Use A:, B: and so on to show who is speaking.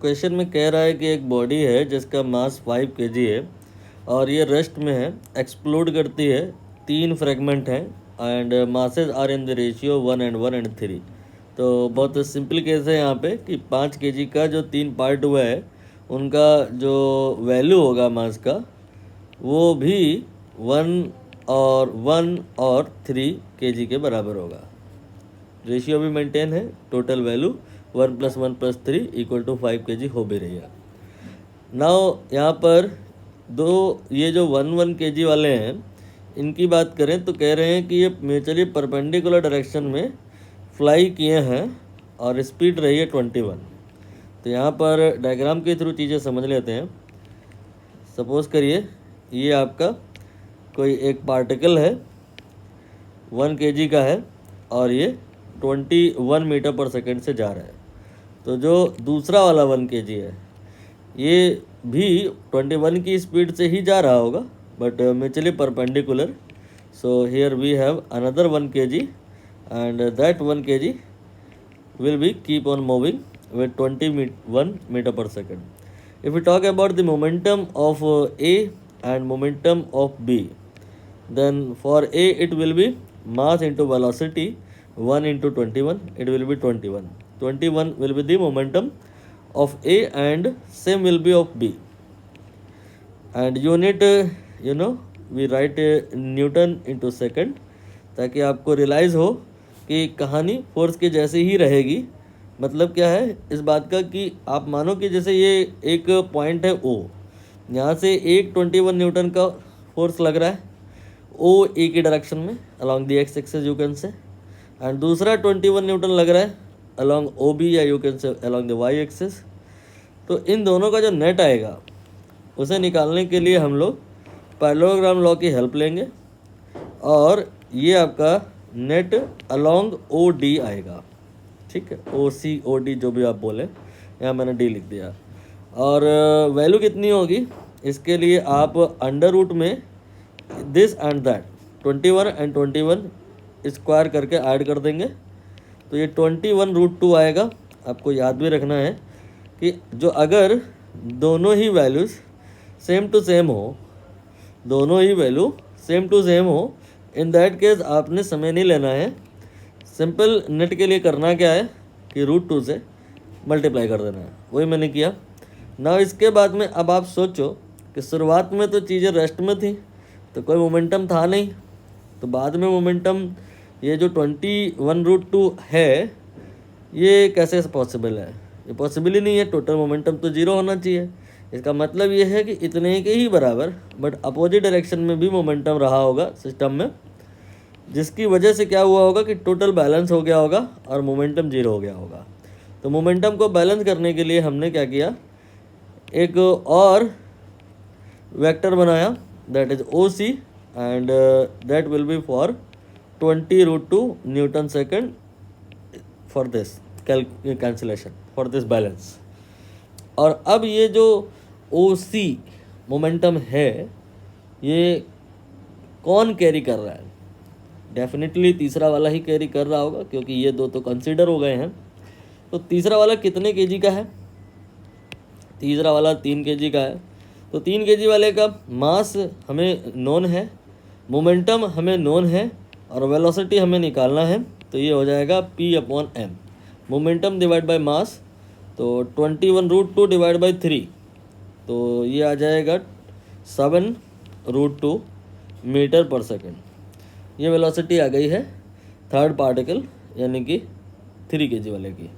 A: Question में कह रहा है कि एक बॉडी है जिसका मास 5 kg है और ये रेस्ट में है, एक्सप्लोड करती है, 3 फ्रेगमेंट हैं and masses are in the ratio 1 and 1 and 3। तो बहुत सिंपल केस है यहाँ पे कि 5 kg का जो 3 पार्ट हुआ है उनका जो वैल्यू होगा मास का वो भी 1 और 3 kg के बराबर होगा। रेशियो भी मेंटेन है, टोटल वैल्यू 1 + 1 + 3 = 5 kg हो भी रही है। नाउ यहाँ पर ये जो 1 kg वाले हैं इनकी बात करें तो कह रहे हैं कि ये म्यूचुअली परपेंडिकुलर डायरेक्शन में फ्लाई किए हैं और स्पीड रही है 21। तो यहाँ पर डायग्राम के थ्रू चीज़ें समझ लेते हैं। सपोज़ करिए ये आपका कोई एक पार्टिकल है 1 kg का है और ये 21 मीटर पर सेकंड से जा रहा है। तो जो दूसरा वाला 1 kg है ये भी 21 की स्पीड से ही जा रहा होगा but mutually perpendicular. So here we have another 1 kg and that 1 kg will be keep on moving with 21 meter per second. If we talk about the momentum of A and momentum of B, then for A it will be mass into velocity 1 into 21, it will be 21. 21 will be the momentum of A and same will be of B. And unit we write Newton into second ताकि आपको realise हो कि कहानी force के जैसे ही रहेगी। मतलब क्या है इस बात का कि आप मानो कि जैसे ये एक पॉइंट है O, यहाँ से एक 21 न्यूटन का फोर्स लग रहा है O A की डायरेक्शन में along the X axis you can say, and दूसरा 21 न्यूटन लग रहा है अलॉन्ग OB या you can say along the Y axis. तो इन दोनों का जो नेट आएगा उसे निकालने के लिए हम लोग पैरेललोग्राम लॉ की हेल्प लेंगे और ये आपका नेट अलॉन्ग OD आएगा। ठीक है, OC OD जो भी आप बोले, यहाँ मैंने D लिख दिया। और वैल्यू कितनी होगी इसके लिए आप अंडर रूट में this and that 21 and 21 square करके ऐड कर देंगे। तो ये 21√2 आएगा। आपको याद भी रखना है कि जो अगर दोनों ही वैल्यूज़ सेम टू सेम हो, दोनों ही वैल्यू सेम टू सेम हो, इन दैट केस आपने समय नहीं लेना है। सिंपल नेट के लिए करना क्या है कि √2 से मल्टीप्लाई कर देना है, वही मैंने किया ना। इसके बाद में अब आप सोचो कि शुरुआत में तो चीज़ें रेस्ट में थी तो कोई मोमेंटम था नहीं, तो बाद में मोमेंटम ये जो 21√2 है ये कैसे पॉसिबल है? ये पॉसिबल ही नहीं है। टोटल मोमेंटम तो 0 होना चाहिए। इसका मतलब ये है कि इतने के ही बराबर बट अपोजिट डायरेक्शन में भी मोमेंटम रहा होगा सिस्टम में, जिसकी वजह से क्या हुआ होगा कि टोटल बैलेंस हो गया होगा और मोमेंटम 0 हो गया होगा। तो मोमेंटम को बैलेंस करने के लिए हमने क्या किया, एक और वेक्टर बनाया that is OC and that will be for 20√2 Newton second for this cancellation for this balance. और अब ये जो OC मोमेंटम है ये कौन कैरी कर रहा है? डेफिनेटली तीसरा वाला ही कैरी कर रहा होगा क्योंकि ये दो तो कंसीडर हो गए हैं। तो तीसरा वाला कितने kg का है? तीसरा वाला 3 kg का है। तो 3 kg वाले का मास हमें नोन है, मोमेंटम हमें नोन है और वेलोसिटी हमें निकालना है। तो ये हो जाएगा P/m, momentum divide by mass. तो 21√2 डिवाइड बाई 3, तो ये आ जाएगा 7√2 मीटर पर सेकेंड। ये वेलोसिटी आ गई है थर्ड पार्टिकल यानी कि 3 kg वाले की।